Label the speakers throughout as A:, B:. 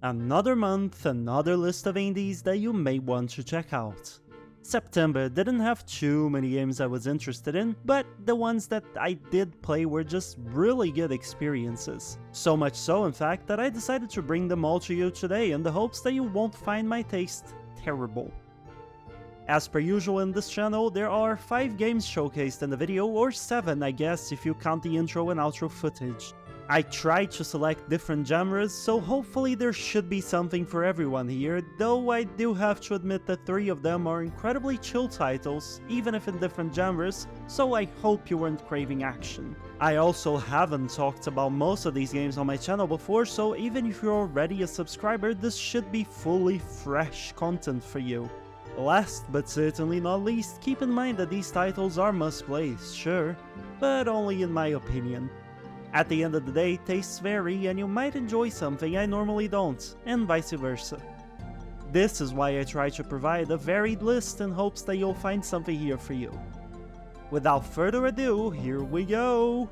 A: Another month, another list of indies that you may want to check out. September didn't have too many games I was interested in, but the ones that I did play were just really good experiences. So much so, in fact, that I decided to bring them all to you today in the hopes that you won't find my taste terrible. As per usual in this channel, there are 5 games showcased in the video, or 7 I guess if you count the intro and outro footage. I tried to select different genres, so hopefully there should be something for everyone here, though I do have to admit that 3 of them are incredibly chill titles, even if in different genres, so I hope you weren't craving action. I also haven't talked about most of these games on my channel before, so even if you're already a subscriber, this should be fully fresh content for you. Last but certainly not least, keep in mind that these titles are must-plays, sure, but only in my opinion. At the end of the day, tastes vary and you might enjoy something I normally don't, and vice versa. This is why I try to provide a varied list in hopes that you'll find something here for you. Without further ado, here we go!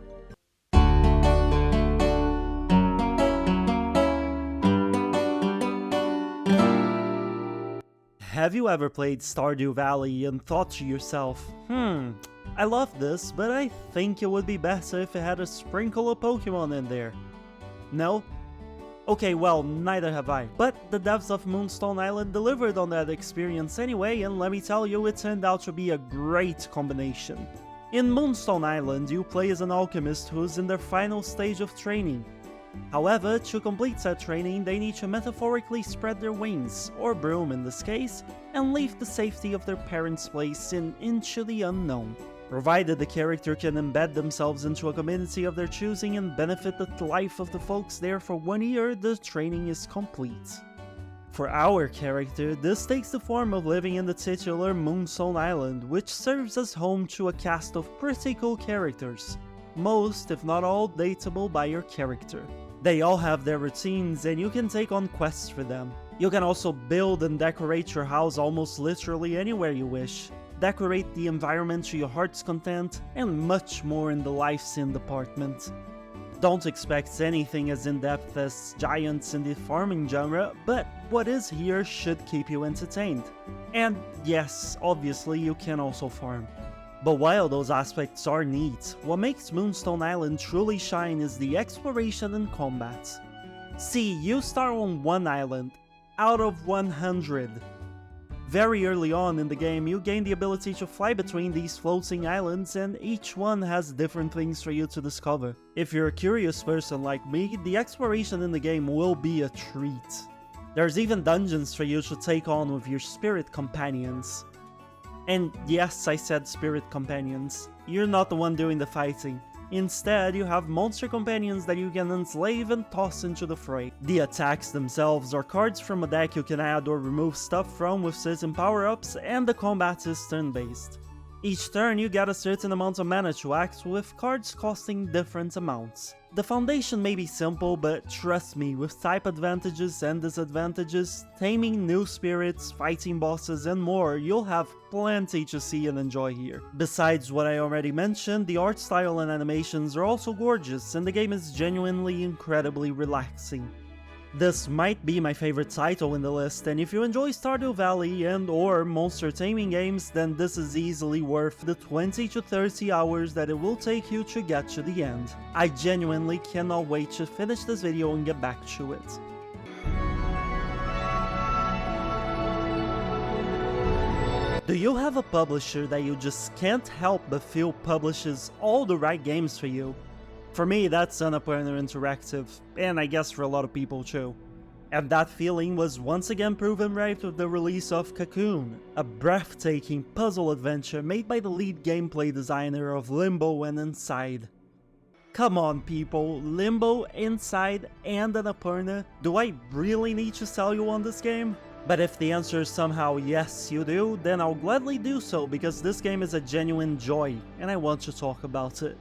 A: Have you ever played Stardew Valley and thought to yourself, I love this, but I think it would be better if it had a sprinkle of Pokemon in there? No? Okay, well, neither have I. But the devs of Moonstone Island delivered on that experience anyway, and let me tell you, it turned out to be a great combination. In Moonstone Island, you play as an alchemist who's in their final stage of training. However, to complete said training, they need to metaphorically spread their wings, or broom in this case, and leave the safety of their parents' place into the unknown. Provided the character can embed themselves into a community of their choosing and benefit the life of the folks there for 1 year, the training is complete. For our character, this takes the form of living in the titular Moonstone Island, which serves as home to a cast of pretty cool characters. Most, if not all, dateable by your character. They all have their routines and you can take on quests for them. You can also build and decorate your house almost literally anywhere you wish, decorate the environment to your heart's content, and much more in the life sim department. Don't expect anything as in-depth as giants in the farming genre, but what is here should keep you entertained. And yes, obviously you can also farm. But while those aspects are neat, what makes Moonstone Island truly shine is the exploration and combat. See, you start on one island, out of 100. Very early on in the game, you gain the ability to fly between these floating islands, and each one has different things for you to discover. If you're a curious person like me, the exploration in the game will be a treat. There's even dungeons for you to take on with your spirit companions. And yes, I said spirit companions. You're not the one doing the fighting. Instead, you have monster companions that you can enslave and toss into the fray. The attacks themselves are cards from a deck you can add or remove stuff from with certain power-ups, and the combat is turn-based. Each turn you get a certain amount of mana to act with cards costing different amounts. The foundation may be simple, but trust me, with type advantages and disadvantages, taming new spirits, fighting bosses and more, you'll have plenty to see and enjoy here. Besides what I already mentioned, the art style and animations are also gorgeous, and the game is genuinely incredibly relaxing. This might be my favorite title in the list, and if you enjoy Stardew Valley and or monster taming games, then this is easily worth the 20 to 30 hours that it will take you to get to the end. I genuinely cannot wait to finish this video and get back to it. Do you have a publisher that you just can't help but feel publishes all the right games for you? For me, that's Annapurna Interactive, and I guess for a lot of people too. And that feeling was once again proven right with the release of Cocoon, a breathtaking puzzle adventure made by the lead gameplay designer of Limbo and Inside. Come on people, Limbo, Inside, and Annapurna, do I really need to sell you on this game? But if the answer is somehow yes you do, then I'll gladly do so because this game is a genuine joy, and I want to talk about it.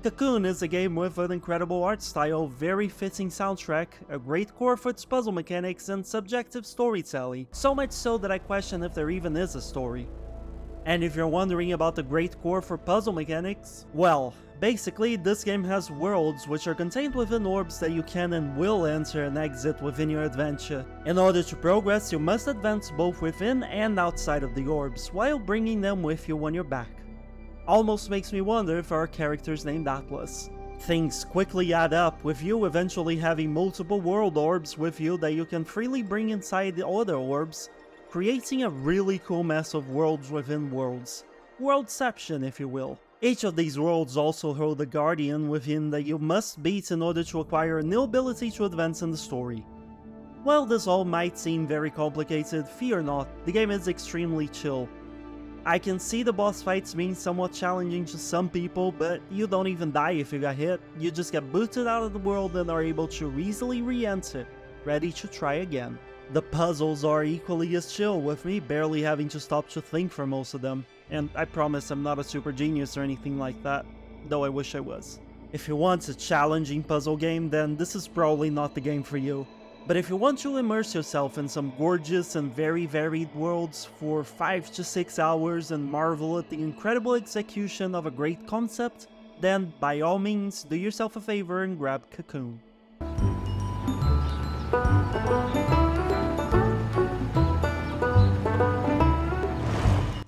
A: Cocoon is a game with an incredible art style, very fitting soundtrack, a great core for its puzzle mechanics, and subjective storytelling, so much so that I question if there even is a story. And if you're wondering about the great core for puzzle mechanics, well, Basically, this game has worlds which are contained within orbs that you can and will enter and exit within your adventure. In order to progress, you must advance both within and outside of the orbs, while bringing them with you on your back. Almost makes me wonder if our character's named Atlas. Things quickly add up, with you eventually having multiple world orbs with you that you can freely bring inside the other orbs, creating a really cool mess of worlds within worlds. Worldception, if you will. Each of these worlds also hold a guardian within that you must beat in order to acquire a new ability to advance in the story. While this all might seem very complicated, fear not, the game is extremely chill. I can see the boss fights being somewhat challenging to some people, but you don't even die if you got hit, you just get booted out of the world and are able to easily re-enter, ready to try again. The puzzles are equally as chill, with me barely having to stop to think for most of them. And I promise I'm not a super genius or anything like that, though I wish I was. If you want a challenging puzzle game, then this is probably not the game for you. But if you want to immerse yourself in some gorgeous and very varied worlds for 5 to 6 hours and marvel at the incredible execution of a great concept, then by all means do yourself a favor and grab Cocoon.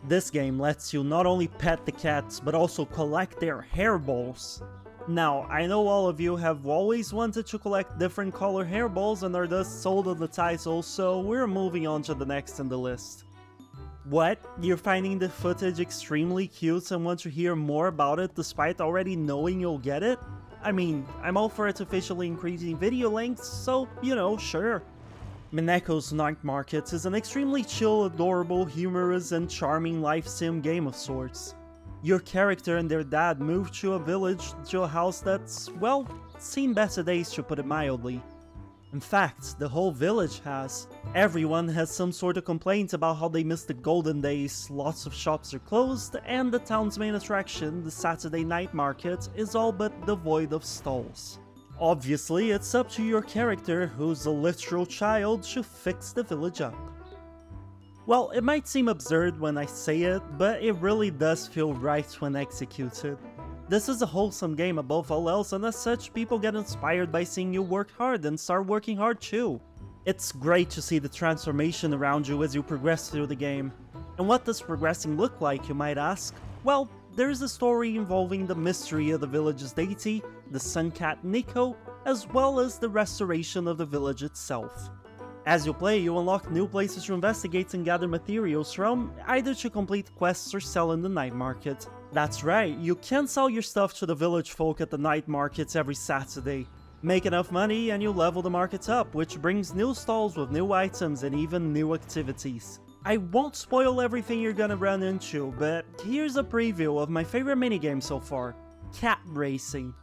A: This game lets you not only pet the cats, but also collect their hairballs. Now, I know all of you have always wanted to collect different color hairballs and are thus sold on the title, so we're moving on to the next in the list. What? You're finding the footage extremely cute and want to hear more about it despite already knowing you'll get it? I mean, I'm all for artificially increasing video lengths, so, you know, sure. Mineko's Night Market is an extremely chill, adorable, humorous, and charming life sim game of sorts. Your character and their dad move to a village, to a house that's, well, seen better days to put it mildly. In fact, the whole village has. Everyone has some sort of complaint about how they miss the golden days, lots of shops are closed, and the town's main attraction, the Saturday night market, is all but devoid of stalls. Obviously, it's up to your character, who's a literal child, to fix the village up. Well, it might seem absurd when I say it, but it really does feel right when executed. This is a wholesome game above all else, and as such, people get inspired by seeing you work hard and start working hard too. It's great to see the transformation around you as you progress through the game. And what does progressing look like, you might ask? Well, there's a story involving the mystery of the village's deity, the sun cat Nico, as well as the restoration of the village itself. As you play, you unlock new places to investigate and gather materials from, either to complete quests or sell in the night market. That's right, you can sell your stuff to the village folk at the night markets every Saturday. Make enough money and you level the markets up, which brings new stalls with new items and even new activities. I won't spoil everything you're gonna run into, but here's a preview of my favorite minigame so far: cat racing.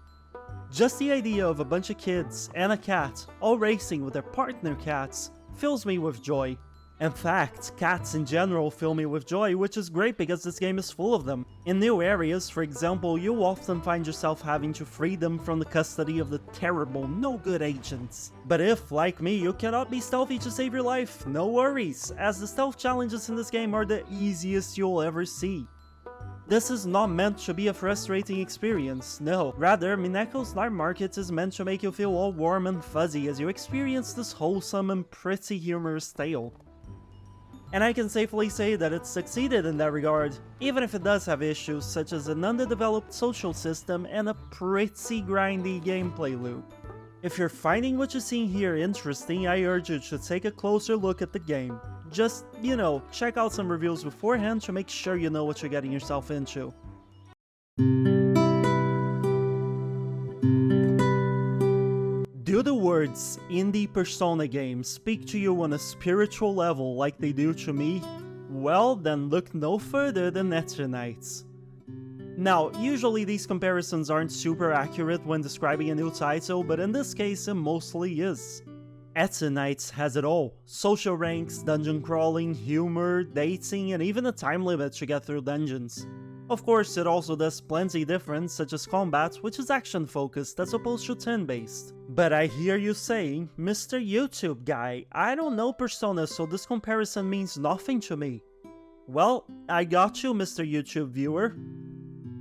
A: Just the idea of a bunch of kids and a cat all racing with their partner cats fills me with joy. In fact, cats in general fill me with joy, which is great because this game is full of them. In new areas, for example, you'll often find yourself having to free them from the custody of the terrible, no-good agents. But if, like me, you cannot be stealthy to save your life, no worries, as the stealth challenges in this game are the easiest you'll ever see. This is not meant to be a frustrating experience, no. Rather, Mineko's Night Market is meant to make you feel all warm and fuzzy as you experience this wholesome and pretty humorous tale. And I can safely say that it's succeeded in that regard, even if it does have issues such as an underdeveloped social system and a pretty grindy gameplay loop. If you're finding what you're seeing here interesting, I urge you to take a closer look at the game. Just, you know, check out some reviews beforehand to make sure you know what you're getting yourself into. Do the words indie Persona games speak to you on a spiritual level like they do to me? Well, then look no further than Eternights. Now, usually these comparisons aren't super accurate when describing a new title, but in this case it mostly is. Eternights has it all: social ranks, dungeon crawling, humor, dating, and even a time limit to get through dungeons. Of course, it also does plenty different, such as combat, which is action-focused as opposed to turn-based. But I hear you saying, Mr. YouTube guy, I don't know Persona, so this comparison means nothing to me. Well, I got you, Mr. YouTube viewer.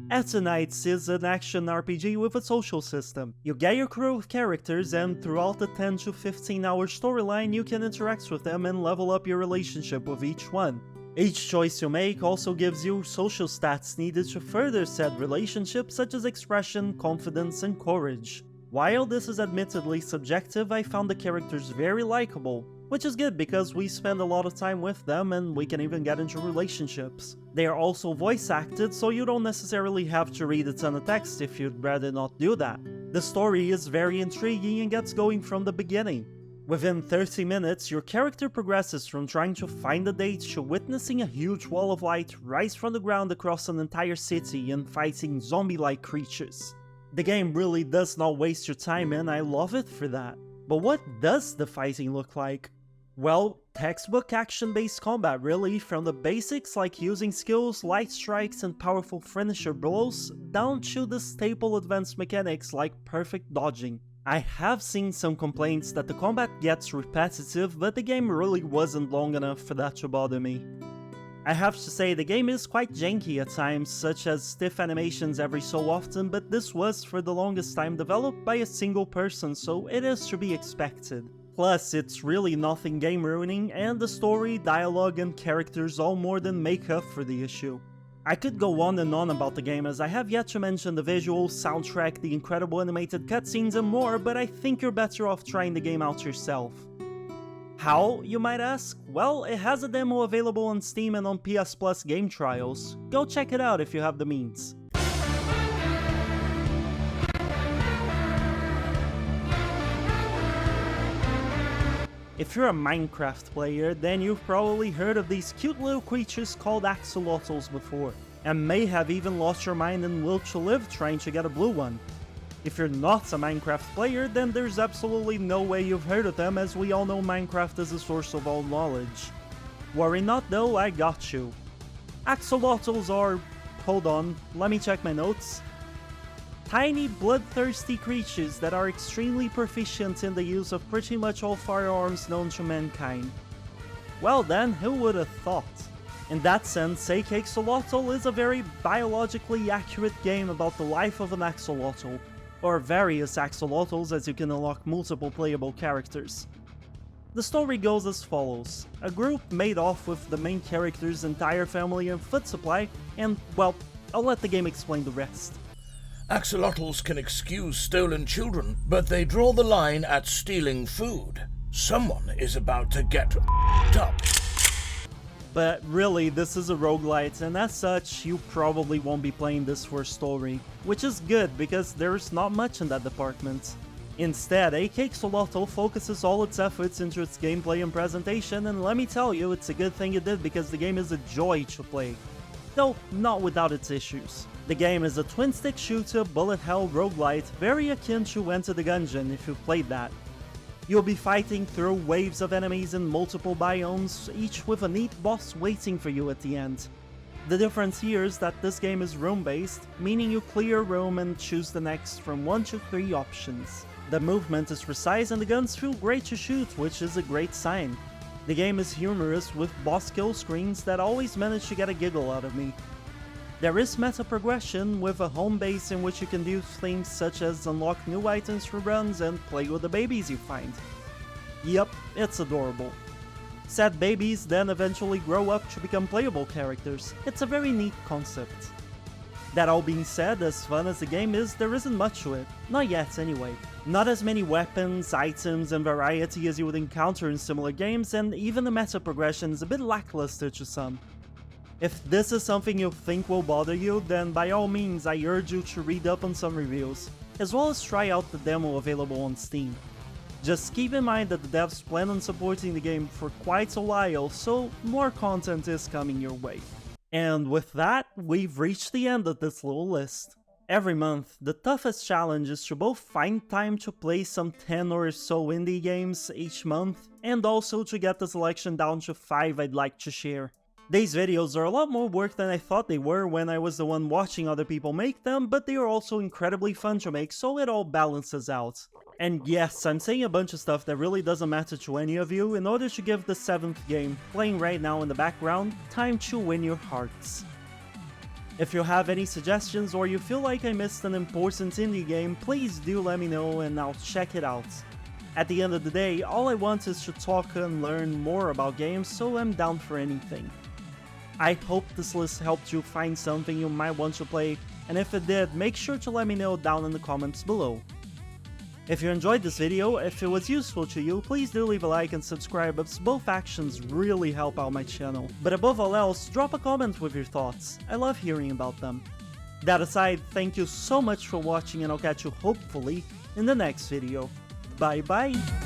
A: Knights is an action RPG with a social system. You get your crew of characters, and throughout the 10 to 15 hour storyline you can interact with them and level up your relationship with each one. Each choice you make also gives you social stats needed to further said relationships such as expression, confidence, and courage. While this is admittedly subjective, I found the characters very likable, which is good because we spend a lot of time with them and we can even get into relationships. They are also voice acted, so you don't necessarily have to read a ton of text if you'd rather not do that. The story is very intriguing and gets going from the beginning. Within 30 minutes, your character progresses from trying to find a date to witnessing a huge wall of light rise from the ground across an entire city and fighting zombie-like creatures. The game really does not waste your time and I love it for that. But what does the fighting look like? Well, textbook action-based combat really, from the basics like using skills, light strikes, and powerful finisher blows, down to the staple advanced mechanics like perfect dodging. I have seen some complaints that the combat gets repetitive, but the game really wasn't long enough for that to bother me. I have to say the game is quite janky at times, such as stiff animations every so often, but this was for the longest time developed by a single person, so it is to be expected. Plus, it's really nothing game ruining, and the story, dialogue, and characters all more than make up for the issue. I could go on and on about the game as I have yet to mention the visuals, soundtrack, the incredible animated cutscenes and more, but I think you're better off trying the game out yourself. How, you might ask? Well, it has a demo available on Steam and on PS Plus game trials. Go check it out if you have the means. If you're a Minecraft player, then you've probably heard of these cute little creatures called ak-xolotls before, and may have even lost your mind and will to live trying to get a blue one. If you're not a Minecraft player, then there's absolutely no way you've heard of them, as we all know Minecraft is the source of all knowledge. Worry not though, I got you. Ak-xolotls are... hold on, let me check my notes. Tiny, bloodthirsty creatures that are extremely proficient in the use of pretty much all firearms known to mankind. Well then, who would have thought? In that sense, ak-xolotl is a very biologically accurate game about the life of an ak-xolotl, or various ak-xolotls as you can unlock multiple playable characters. The story goes as follows. A group made off with the main character's entire family and food supply, and, well, I'll let the game explain the rest.
B: Axolotls can excuse stolen children, but they draw the line at stealing food. Someone is about to get up.
A: But really, this is a roguelite, and as such, you probably won't be playing this for story, which is good because there's not much in that department. Instead, ak-xolotl focuses all its efforts into its gameplay and presentation, and let me tell you, it's a good thing it did because the game is a joy to play. Though, not without its issues. The game is a twin-stick shooter, bullet hell roguelite, very akin to Enter the Gungeon if you've played that. You'll be fighting through waves of enemies in multiple biomes, each with a neat boss waiting for you at the end. The difference here is that this game is room-based, meaning you clear a room and choose the next from 1 to 3 options. The movement is precise and the guns feel great to shoot, which is a great sign. The game is humorous with boss kill screens that always manage to get a giggle out of me. There is meta progression with a home base in which you can do things such as unlock new items for runs and play with the babies you find. Yep, it's adorable. Said babies then eventually grow up to become playable characters. It's a very neat concept. That all being said, as fun as the game is, there isn't much to it. Not yet, anyway. Not as many weapons, items, and variety as you would encounter in similar games, and even the meta progression is a bit lackluster to some. If this is something you think will bother you, then by all means I urge you to read up on some reviews, as well as try out the demo available on Steam. Just keep in mind that the devs plan on supporting the game for quite a while, so more content is coming your way. And with that, we've reached the end of this little list. Every month, the toughest challenge is to both find time to play some 10 or so indie games each month, and also to get the selection down to 5 I'd like to share. These videos are a lot more work than I thought they were when I was the one watching other people make them, but they are also incredibly fun to make, so it all balances out. And yes, I'm saying a bunch of stuff that really doesn't matter to any of you in order to give the 7th game, playing right now in the background, time to win your hearts. If you have any suggestions or you feel like I missed an important indie game, please do let me know and I'll check it out. At the end of the day, all I want is to talk and learn more about games, so I'm down for anything. I hope this list helped you find something you might want to play, and if it did, make sure to let me know down in the comments below. If you enjoyed this video, if it was useful to you, please do leave a like and subscribe, as both actions really help out my channel. But above all else, drop a comment with your thoughts. I love hearing about them. That aside, thank you so much for watching, and I'll catch you hopefully in the next video. Bye bye!